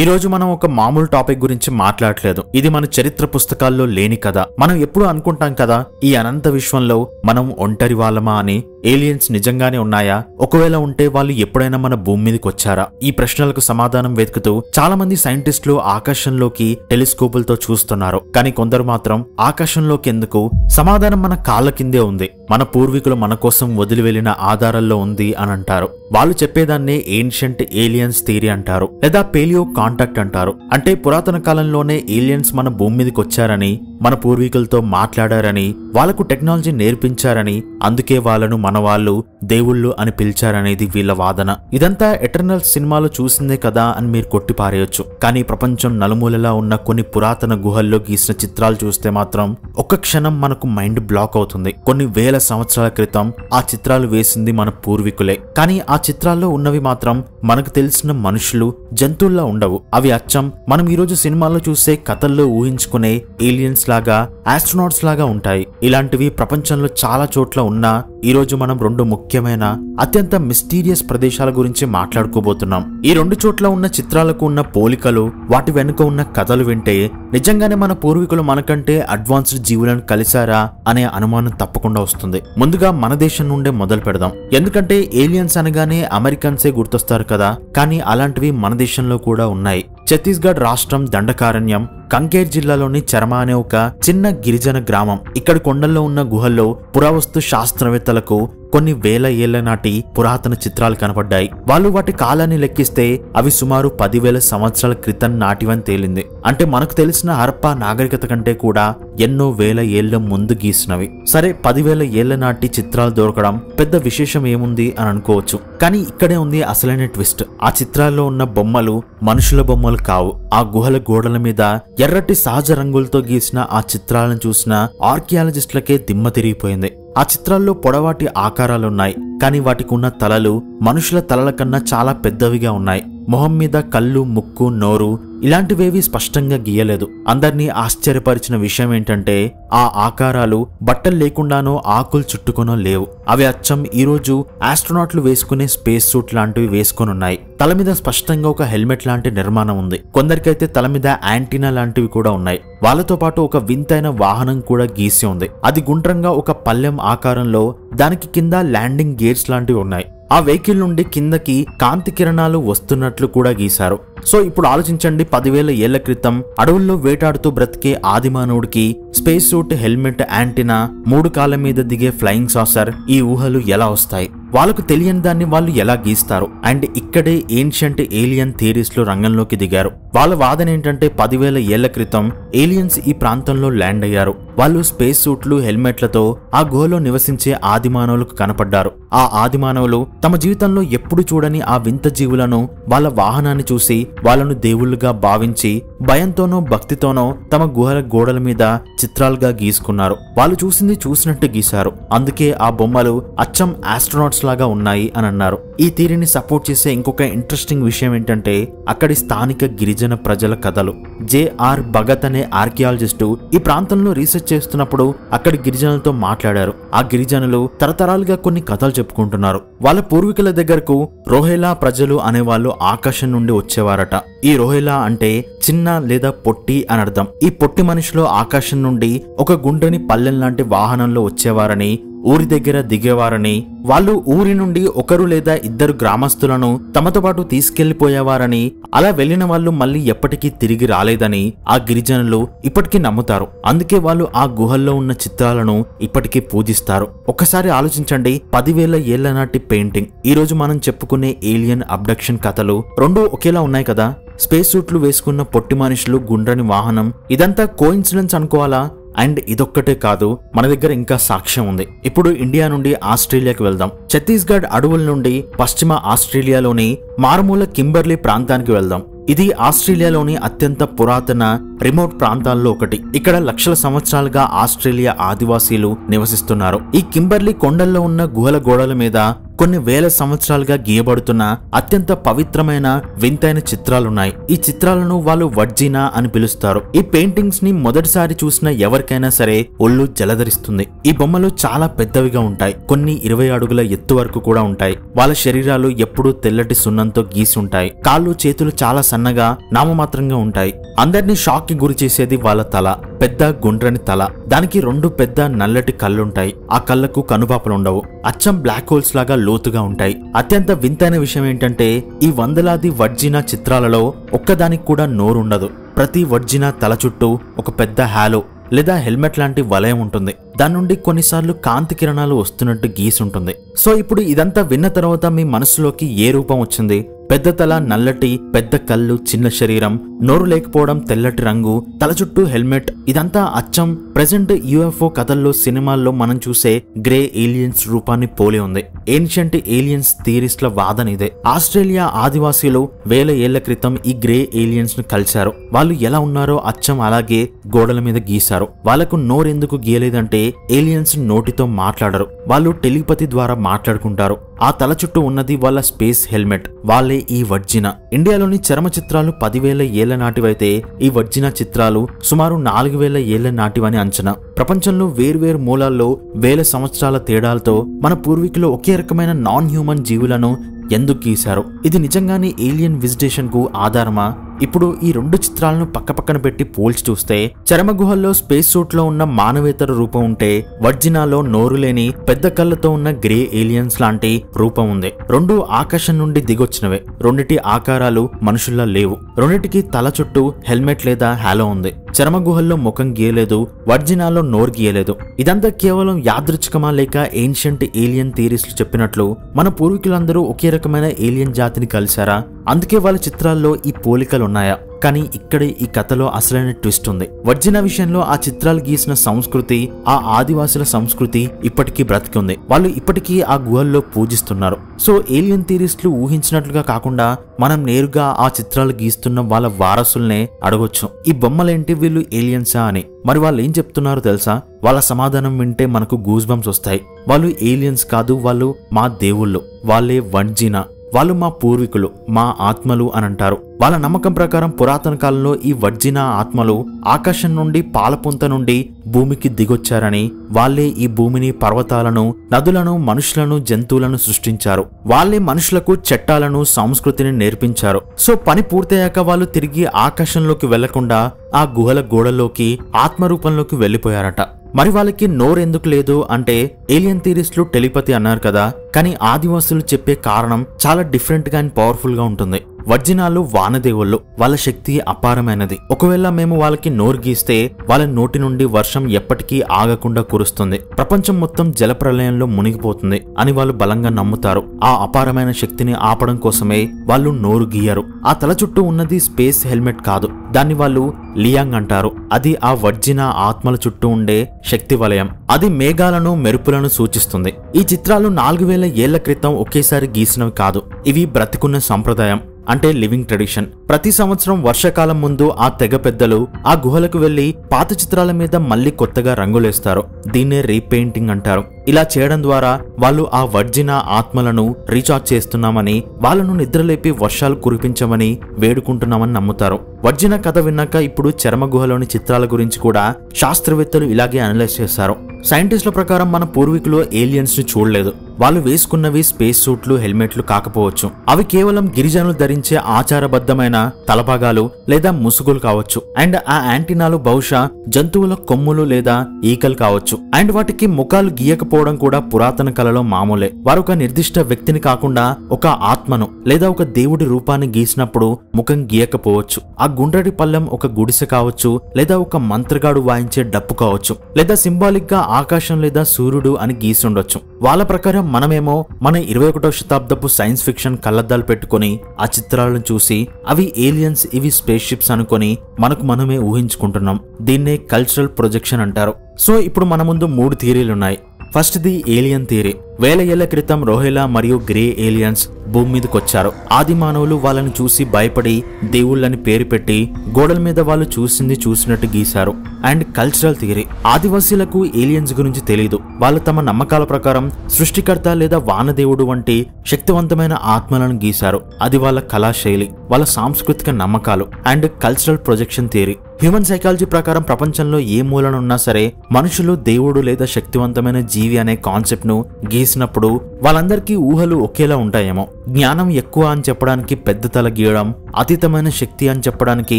ఈ రోజు మనం ఒక మామూలు టాపిక్ గురించి మాట్లాడలేదు. ఇది మన చరిత్ర పుస్తకాల్లో లేని కథ. మనం ఎప్పుడు అనుకుంటాం కదా, ఈ అనంత విశ్వంలో మనం ఒంటరి వాళ్ళమా అని. ఏలియన్స్ నిజంగానే ఉన్నాయా? ఒకవేళ ఉంటే వాళ్ళు ఎప్పుడైనా మన భూమి మీదకి వచ్చారా? ఈ ప్రశ్నలకు సమాధానం వెతుకుతూ చాలా మంది సైంటిస్టులు ఆకాశంలోకి టెలిస్కోపులతో చూస్తున్నారు. కానీ కొందరు మాత్రం ఆకాశంలోకి ఎందుకు, సమాధానం మన కాళ్ళ కిందే ఉంది, మన పూర్వీకులు మన కోసం వదిలి వెళ్లిన ఆధారాల్లో ఉంది అని అంటారు. వాళ్ళు చెప్పేదాన్నే ఏన్షియంట్ ఏలియన్స్ థియరీ అంటారు, లేదా పేలియో కాంటాక్ట్ అంటారు. అంటే పురాతన కాలంలోనే ఏలియన్స్ మన భూమి మీదకి వచ్చారని, మన పూర్వీకులతో మాట్లాడారని, వాళ్లకు టెక్నాలజీ నేర్పించారని, అందుకే వాళ్ళను మన వాళ్ళు దేవుళ్ళు అని పిలిచారనేది వీళ్ళ వాదన. ఇదంతా ఎటర్నల్ సినిమాలో చూసిందే కదా అని మీరు కొట్టి పారేయొచ్చు. కానీ ప్రపంచం నలుమూలలా ఉన్న కొన్ని పురాతన గుహల్లో గీసిన చిత్రాలు చూస్తే మాత్రం ఒక్క క్షణం మనకు మైండ్ బ్లాక్ అవుతుంది. కొన్ని వేల సంవత్సరాల క్రితం ఆ చిత్రాలు వేసింది మన పూర్వీకులే. కానీ ఆ చిత్రాల్లో ఉన్నవి మాత్రం మనకు తెలిసిన మనుషులు, జంతువుల్లా ఉండవు. అవి అచ్చం మనం ఈరోజు సినిమాల్లో చూసే కథల్లో ఊహించుకునే ఏలియన్స్ లాగా, ఆస్ట్రోనాట్స్ లాగా ఉంటాయి. ఇలాంటివి ప్రపంచంలో చాలా చోట్ల ఉన్నా ఈరోజు మనం రెండు ముఖ్యమైన అత్యంత మిస్టీరియస్ ప్రదేశాల గురించి మాట్లాడుకోబోతున్నాం. ఈ రెండు చోట్ల ఉన్న చిత్రాలకు ఉన్న పోలికలు, వాటి వెనుక ఉన్న కథలు వింటే నిజంగానే మన పూర్వీకులు మనకంటే అడ్వాన్స్డ్ జీవులను కలిశారా అనే అనుమానం తప్పకుండా వస్తుంది. ముందుగా మన దేశం నుండే మొదలు పెడదాం. ఎందుకంటే ఏలియన్స్ అనగానే అమెరికన్సే గుర్తొస్తారు కదా, కానీ అలాంటివి మన దేశంలో కూడా ఉన్నాయి. ఛత్తీస్గఢ్ రాష్ట్రం దండకారణ్యం కంకేర్ జిల్లాలోని చర్మ అనే ఒక చిన్న గిరిజన గ్రామం. ఇక్కడ కొండల్లో ఉన్న గుహల్లో పురావస్తు శాస్త్రవేత్తలకు కొన్ని వేల ఏళ్ల నాటి పురాతన చిత్రాలు కనపడ్డాయి. వాళ్ళు వాటి కాలాన్ని లెక్కిస్తే అవి సుమారు 10,000 సంవత్సరాల క్రితం నాటివని తేలింది. అంటే మనకు తెలిసిన హరప్పా నాగరికత కంటే కూడా ఎన్నో వేల ఏళ్ల ముందు గీసినవి. సరే, 10,000 ఏళ్ల నాటి చిత్రాలు దొరకడం పెద్ద విశేషం ఏముంది అని అనుకోవచ్చు. కానీ ఇక్కడే ఉంది అసలైన ట్విస్ట్. ఆ చిత్రాల్లో ఉన్న బొమ్మలు మనుషుల బొమ్మలు కావు. ఆ గుహల గోడల మీద ఎర్రటి సహజ రంగులతో గీసిన ఆ చిత్రాలను చూసిన ఆర్కియాలజిస్టులకే దిమ్మ తిరిగిపోయింది. ఆ చిత్రాల్లో పొడవాటి ఆకారాలున్నాయి, కానీ వాటికి ఉన్న తలలు మనుషుల తలల కన్నా చాలా పెద్దవిగా ఉన్నాయి. మొహం మీద కళ్ళు, ముక్కు, నోరు ఇలాంటివేవి స్పష్టంగా గీయలేదు. అందర్నీ ఆశ్చర్యపరిచిన విషయం ఏంటంటే ఆ ఆకారాలు బట్టలు లేకుండానో ఆకులు చుట్టుకొనో లేవు. అవి అచ్చం ఈరోజు ఆస్ట్రోనాట్లు వేసుకునే స్పేస్ సూట్ లాంటివి వేసుకొనున్నాయి. తల మీద స్పష్టంగా ఒక హెల్మెట్ లాంటి నిర్మాణం ఉంది. కొందరికైతే తల మీద యాంటీనా లాంటివి కూడా ఉన్నాయి. వాళ్ళతో పాటు ఒక వింతైన వాహనం కూడా గీసి ఉంది. అది గుండ్రంగా ఒక పల్లెం ఆకారంలో, దానికి కింద ల్యాండింగ్ గేట్స్ లాంటివి ఉన్నాయి. ఆ వెహికల్ నుండి కిందకి కాంతి కిరణాలు వస్తున్నట్లు కూడా గీశారు. సో ఇప్పుడు ఆలోచించండి, 10,000 ఏళ్ల క్రితం అడవుల్లో వేటాడుతూ బ్రతికే ఆదిమానవుడికి స్పేస్ సూట్, హెల్మెట్, యాంటీనా, 3 కాళ్ళ మీద దిగే ఫ్లయింగ్ సాసర్, ఈ ఊహలు ఎలా వస్తాయి? వాళ్ళకు తెలియని దాన్ని వాళ్ళు ఎలా గీస్తారు? అండ్ ఇక్కడే ఏన్షియంట్ ఏలియన్ థియరీస్ లో రంగంలోకి దిగారు. వాళ్ళ వాదన ఏంటంటే 10,000 ఏళ్ల క్రితం ఏలియన్స్ ఈ ప్రాంతంలో ల్యాండ్ అయ్యారు. వాళ్ళు స్పేస్ సూట్లు, హెల్మెట్లతో ఆ గుహలో నివసించే ఆదిమానవులకు కనపడ్డారు. ఆ ఆదిమానవులు తమ జీవితంలో ఎప్పుడు చూడని ఆ వింత జీవులను, వాళ్ళ వాహనాన్ని చూసి వాళ్ళను దేవుళ్లుగా భావించి భయంతోనో భక్తితోనో తమ గుహల గోడల మీద చిత్రాలుగా గీసుకున్నారు. వాళ్ళు చూసింది చూసినట్టు గీశారు. అందుకే ఆ బొమ్మలు అచ్చం ఆస్ట్రోనాట్స్ లాగా ఉన్నాయి అని అన్నారు. ఈ థియరీని సపోర్ట్ చేసే ఇంకొక ఇంట్రెస్టింగ్ విషయం ఏంటంటే అక్కడి స్థానిక గిరిజన ప్రజల కథలు. జేఆర్ భగత్ అనే ఆర్కియాలజిస్టు ఈ ప్రాంతంలో రీసెర్చ్ చేస్తున్నప్పుడు అక్కడి గిరిజనులతో మాట్లాడారు. ఆ గిరిజనులు తరతరాలుగా కొన్ని కథలు చెప్పుకుంటున్నారు. వాళ్ళ పూర్వీకుల దగ్గరకు రోహేలా ప్రజలు అనేవాళ్ళు ఆకాశం నుండి వచ్చేవారట. ఈ రోహేలా అంటే చిన్న లేదా పొట్టి అని అర్థం. ఈ పొట్టి మనిషిలో ఆకాశం నుండి ఒక గుండ్రని పల్లెం లాంటి వాహనంలో వచ్చేవారని, ఊరి దగ్గర దిగేవారని, వాళ్ళు ఊరి నుండి ఒకరు లేదా ఇద్దరు గ్రామస్తులను తమతో పాటు తీసుకెళ్లిపోయేవారని, అలా వెళ్లిన వాళ్ళు మళ్ళీ ఎప్పటికీ తిరిగి రాలేదని ఆ గిరిజనులు ఇప్పటికీ నమ్ముతారు. అందుకే వాళ్ళు ఆ గుహల్లో ఉన్న చిత్రాలను ఇప్పటికీ పూజిస్తారు. ఒక్కసారి ఆలోచించండి, 10,000 ఏళ్ల నాటి పెయింటింగ్, ఈ రోజు మనం చెప్పుకునే ఏలియన్ అబ్డక్షన్ కథలు రెండూ ఒకేలా ఉన్నాయి కదా. స్పేస్ సూట్లు వేసుకున్న పొట్టి మనుషులు, గుండ్రని వాహనం, ఇదంతా కోఇన్సిడెన్స్ అనుకోవాలా? అండ్ ఇదొక్కటే కాదు, మన దగ్గర ఇంకా సాక్ష్యం ఉంది. ఇప్పుడు ఇండియా నుండి ఆస్ట్రేలియాకి వెళ్దాం. ఛత్తీస్గఢ్ అడవుల నుండి పశ్చిమ ఆస్ట్రేలియాలోని మారుమూల కింబర్లీ ప్రాంతానికి వెళ్దాం. ఇది ఆస్ట్రేలియాలోని అత్యంత పురాతన రిమోట్ ప్రాంతాల్లో ఒకటి. ఇక్కడ లక్షల సంవత్సరాలుగా ఆస్ట్రేలియా ఆదివాసీలు నివసిస్తున్నారు. ఈ కింబర్లీ కొండల్లో ఉన్న గుహల గోడల మీద కొన్ని వేల సంవత్సరాలుగా గీయబడుతున్న అత్యంత పవిత్రమైన వింతైన చిత్రాలున్నాయి. ఈ చిత్రాలను వాళ్ళు వర్జినా అని పిలుస్తారు. ఈ పెయింటింగ్స్ ని మొదటిసారి చూసిన ఎవరికైనా సరే ఒళ్ళు జలధరిస్తుంది. ఈ బొమ్మలు చాలా పెద్దవిగా ఉంటాయి. కొన్ని 20 అడుగుల ఎత్తు వరకు కూడా ఉంటాయి. వాళ్ళ శరీరాలు ఎప్పుడూ తెల్లటి సున్నంతో గీసి ఉంటాయి. కాళ్ళు చేతులు చాలా సన్నగా నామమాత్రంగా ఉంటాయి. అందరినీ షాక్ కి గురి చేసేది వాళ్ళ తల. పెద్ద గుండ్రని తల, దానికి 2 పెద్ద నల్లటి కళ్ళుంటాయి. ఆ కళ్ళకు కనుపాపలుండవు. అచ్చం బ్లాక్ హోల్స్ లాగా లోతుగా ఉంటాయి. అత్యంత వింతైన విషయం ఏంటంటే ఈ వందలాది వర్జినా చిత్రాలలో ఒక్కదానికి కూడా నోరుండదు. ప్రతి వర్జినా తల చుట్టూ ఒక పెద్ద హాలో లేదా హెల్మెట్ లాంటి వలయం ఉంటుంది. దాని నుండి కొన్నిసార్లు కాంతి కిరణాలు వస్తున్నట్టు గీసుంటుంది. సో ఇప్పుడు ఇదంతా విన్న తర్వాత మీ మనసులోకి ఏ రూపం వచ్చింది? పెద్ద తల, నల్లటి పెద్ద కళ్ళు, చిన్న శరీరం, నోరు లేకపోవడం, తెల్లటి రంగు, తల చుట్టూ హెల్మెట్, ఇదంతా అచ్చం ప్రెజెంట్ యుఎఫ్ఓ కథల్లో సినిమాల్లో మనం చూసే గ్రే ఏలియన్స్ రూపాన్ని పోలి ఉంది. ఏన్షియంట్ ఏలియన్స్ థియరిస్ట్ల వాదన ఇదే. ఆస్ట్రేలియా ఆదివాసీలు 1000 ఏళ్ల క్రితం ఈ గ్రే ఏలియన్స్ ను కలిశారు. వాళ్ళు ఎలా ఉన్నారో అచ్చం అలాగే గోడల మీద గీశారు. వాళ్లకు నోరెందుకు గీయలేదంటే ఏలియన్స్ నోటితో మాట్లాడరు. వాళ్ళు టెలిపతి ద్వారా మాట్లాడుకుంటారు. ఆ తల చుట్టూ ఉన్నది వాళ్ళ స్పేస్ హెల్మెట్. వాళ్ళే ఈ వర్జినా. ఇండియాలోని చర్మ చిత్రాలు 10,000 ఏళ్ల నాటివైతే ఈ వర్జినా చిత్రాలు సుమారు 4,000 ఏళ్ల నాటివని అంచనా. ప్రపంచంలో వేర్వేరు మూలాల్లో వేల సంవత్సరాల తేడాలతో మన పూర్వీకులు ఒకే రకమైన నాన్ హ్యూమన్ జీవులను ఎందుకు గీశారు? ఇది నిజంగానే ఏలియన్ విజిటేషన్ కు ఆధారమా? ఇప్పుడు ఈ 2 చిత్రాలను పక్కపక్కన పెట్టి పోల్చి చూస్తే చర్మ గుహల్లో స్పేస్ సూట్ లో ఉన్న మానవేతర రూపం ఉంటే వర్జినాలో నోరు లేని పెద్ద కళ్ళతో ఉన్న గ్రే ఏలియన్స్ లాంటి రూపం ఉంది. 2 ఆకాశం నుండి దిగొచ్చినవే. రెండిటి ఆకారాలు మనుషుల్లా లేవు. రెండిటికి తల చుట్టూ హెల్మెట్ లేదా హాలో ఉంది. చర్మ గుహల్లో ముఖం గీయలేదు, వర్జినాలో నోరు గీయలేదు. ఇదంతా కేవలం యాదృచ్ఛికమా లేక ఏన్షియంట్ ఏలియన్ థియరిస్టులు చెప్పినట్లు మన పూర్వీకులందరూ ఒకే రకమైన ఏలియన్ జాతిని కలిశారా? అందుకే వాళ్ళ చిత్రాల్లో ఈ పోలికలు ఉన్నాయా? కానీ ఇక్కడే ఈ కథలో అసలైన ట్విస్ట్ ఉంది. వర్జినా విషయంలో ఆ చిత్రాలు గీసిన సంస్కృతి, ఆ ఆదివాసుల సంస్కృతి ఇప్పటికీ బ్రతికుంది. వాళ్ళు ఇప్పటికీ ఆ గుహల్లో పూజిస్తున్నారు. సో ఏలియన్ థియరిస్టులు ఊహించినట్లుగా కాకుండా మనం నేరుగా ఆ చిత్రాలు గీస్తున్న వాళ్ళ వారసుల్నే అడగొచ్చు, ఈ బొమ్మలేంటి, వీళ్ళు ఏలియన్సా అని. మరి వాళ్ళు ఏం చెప్తున్నారో తెలుసా? వాళ్ళ సమాధానం వింటే మనకు గూస్ బంప్స్ వస్తాయి. వాళ్ళు ఏలియన్స్ కాదు, వాళ్ళు మా దేవుళ్ళు. వాళ్ళే వర్జినా. వాళ్ళు మా పూర్వీకులు, మా ఆత్మలు అని అంటారు. వాళ్ళ నమ్మకం ప్రకారం పురాతన కాలంలో ఈ వర్జినా ఆత్మలు ఆకాశం నుండి పాలపుంత నుండి భూమికి దిగొచ్చారని, వాళ్లే ఈ భూమిని, పర్వతాలను, నదులను, మనుషులను, జంతువులను సృష్టించారు. వాళ్లే మనుషులకు చట్టాలను, సంస్కృతిని నేర్పించారు. సో పని పూర్తయ్యాక వాళ్ళు తిరిగి ఆకాశంలోకి వెళ్లకుండా ఆ గుహల గోడల్లోకి ఆత్మరూపంలోకి వెళ్లిపోయారట. మరి వాళ్ళకి నోరెందుకు లేదు అంటే ఏలియన్ థియరిస్టులు టెలిపతి అన్నారు కదా, కానీ ఆదివాసులు చెప్పే కారణం చాలా డిఫరెంట్ గా అండ్ పవర్ఫుల్ గా ఉంటుంది. వర్జినాలు వానదేవుళ్ళు. వాళ్ళ శక్తి అపారమైనది. ఒకవేళ మేము వాళ్ళకి నోరు గీస్తే వాళ్ళ నోటి నుండి వర్షం ఎప్పటికీ ఆగకుండా కురుస్తుంది, ప్రపంచం మొత్తం జలప్రలయంలో మునిగిపోతుంది అని వాళ్ళు బలంగా నమ్ముతారు. ఆ అపారమైన శక్తిని ఆపడం కోసమే వాళ్ళు నోరు గీయరు. ఆ తల చుట్టూ ఉన్నది స్పేస్ హెల్మెట్ కాదు, దాన్ని వాళ్ళు లియాంగ్ అంటారు. అది ఆ వర్జినా ఆత్మల చుట్టూ ఉండే శక్తి వలయం. అది మేఘాలను, మెరుపులను సూచిస్తుంది. ఈ చిత్రాలు 4,000 ఏళ్ల క్రితం ఒకేసారి గీసినవి కాదు. ఇవి బ్రతికున్న సంప్రదాయం, అంటే లివింగ్ ట్రెడిషన్. ప్రతి సంవత్సరం వర్షాకాలం ముందు ఆ తెగ పెద్దలు ఆ గుహలకు వెళ్లి పాత చిత్రాల మీద మళ్లీ కొత్తగా రంగులేస్తారు. దీన్నే రీపెయింటింగ్ అంటారు. ఇలా చేయడం ద్వారా వాళ్ళు ఆ వర్జినా ఆత్మలను రీఛార్జ్ చేస్తున్నామని, వాళ్ళను నిద్రలేపి వర్షాలు కురిపించమని వేడుకుంటున్నామని నమ్ముతారు. వర్జినా కథ విన్నాక ఇప్పుడు చర్మ గుహలోని చిత్రాల గురించి కూడా శాస్త్రవేత్తలు ఇలాగే అనలైజ్ చేశారు. సైంటిస్టుల ప్రకారం మన పూర్వీకులు ఏలియన్స్ ని చూడలేదు. వాళ్ళు వేసుకున్నవి స్పేస్ సూట్లు, హెల్మెట్లు కాకపోవచ్చు. అవి కేవలం గిరిజనులు ధరించే ఆచారబద్ధమైన తలపాగాలు లేదా ముసుగులు కావచ్చు. అండ్ ఆ యాంటీనాలు బహుశా జంతువుల కొమ్ములు లేదా ఈకలు కావచ్చు. అండ్ వాటికి ముఖాలు గీయకపోవడం కూడా పురాతన కళలో మామూలే. వారు ఒక నిర్దిష్ట వ్యక్తిని కాకుండా ఒక ఆత్మను లేదా ఒక దేవుడి రూపాన్ని గీసినప్పుడు ముఖం గీయకపోవచ్చు. ఆ గుండ్రటి పళ్ళెం ఒక గుడిసె కావచ్చు, లేదా ఒక మంత్రగాడు వాయించే డప్పు కావచ్చు, లేదా సింబాలిక్ గా ఆకాశం లేదా సూర్యుడు అని గీసుండొచ్చు. వాళ్ళ ప్రకారం మనమేమో మన 21వ శతాబ్దపు సైన్స్ ఫిక్షన్ కళ్ళద్దాలు పెట్టుకుని ఆ చిత్రాలను చూసి అవి ఏలియన్స్, ఇవి స్పేస్ షిప్స్ అనుకొని మనకు మనమే ఊహించుకుంటున్నాం. దీన్నే కల్చరల్ ప్రొజెక్షన్ అంటారు. సో ఇప్పుడు మన ముందు 3 థియరీలున్నాయి. First the alien theory. వేల ఏళ్ల క్రితం రోహెలా మరియు గ్రే ఏలియన్స్ భూమి మీదకొచ్చారు. ఆది మానవులు వాళ్ళని చూసి భయపడి దేవుళ్ళని పేరు పెట్టి గోడల మీద వాళ్ళు చూసినట్టు గీశారు. అండ్ కల్చరల్ థియరీ, ఆదివాసీలకు ఏలియన్స్ గురించి తెలియదు. వాళ్ళు తమ నమ్మకాల ప్రకారం సృష్టికర్త లేదా వానదేవుడు వంటి శక్తివంతమైన ఆత్మలను గీశారు. అది వాళ్ళ కళాశైలి, వాళ్ళ సాంస్కృతిక నమ్మకాలు and cultural projection theory. Human psychology ప్రకారం ప్రపంచంలో ఏ మూలన ఉన్నా సరే మనుషులు దేవుడు లేదా శక్తివంతమైన జీవి అనే కాన్సెప్ట్ ను గీసినప్పుడు వాళ్ళందరికీ ఊహలు ఒకేలా ఉంటాయేమో. జ్ఞానం ఎక్కువ అని చెప్పడానికి పెద్ద తల గీయడం, అతీతమైన శక్తి అని చెప్పడానికి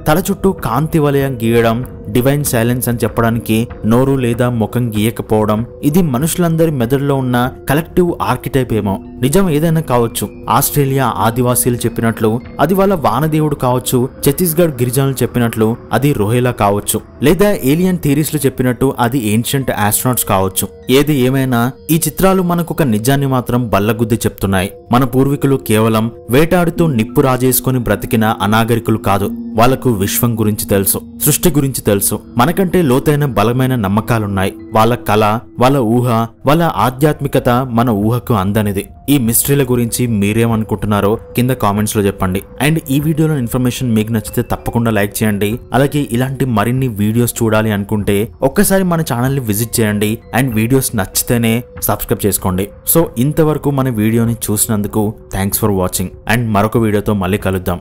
తల చుట్టూ కాంతి వలయం గీయడం, డివైన్ సైలెన్స్ అని చెప్పడానికి నోరు లేదా ముఖం గీయకపోవడం, ఇది మనుషులందరి మెదడులో ఉన్న కలెక్టివ్ ఆర్కిటైప్ ఏమో. నిజం ఏదైనా కావచ్చు. ఆస్ట్రేలియా ఆదివాసీలు చెప్పినట్లు అది వాళ్ళ వానదేవుడు కావచ్చు, ఛత్తీస్గఢ్ గిరిజనులు చెప్పినట్లు అది రోహెలా కావచ్చు, లేదా ఏలియన్ థియరీస్లు చెప్పినట్టు అది ఏన్షియంట్ ఆస్ట్రోనాట్స్ కావచ్చు. ఏది ఏమైనా ఈ చిత్రాలు మనకొక నిజాన్ని మాత్రం బల్లగుద్ది చెప్తున్నాయి. మన పూర్వీకులు కేవలం వేటాడుతూ నిప్పు రాజేసుకుని బ్రతికిన అనాగరికులు కాదు. వాళ్లకు విశ్వం గురించి తెలుసు, సృష్టి గురించి తెలుసు. మనకంటే లోతైన బలమైన నమ్మకాలున్నాయి. వాళ్ళ కళ, వాళ్ళ ఊహ, వాళ్ళ ఆధ్యాత్మికత మన ఊహకు అందనిది. ఈ మిస్టరీల గురించి మీరేమనుకుంటున్నారో కింద కామెంట్స్ లో చెప్పండి. అండ్ ఈ వీడియోలో ఇన్ఫర్మేషన్ మీకు నచ్చితే తప్పకుండా లైక్ చేయండి. అలాగే ఇలాంటి మరిన్ని వీడియోస్ చూడాలి అనుకుంటే ఒక్కసారి మన ఛానల్ ని విజిట్ చేయండి. అండ్ వీడియోస్ నచ్చితేనే సబ్స్క్రైబ్ చేసుకోండి. సో ఇంతవరకు మన వీడియోని చూసినందుకు థ్యాంక్స్ ఫర్ వాచింగ్. అండ్ మరొక వీడియోతో మళ్ళీ కలుద్దాం.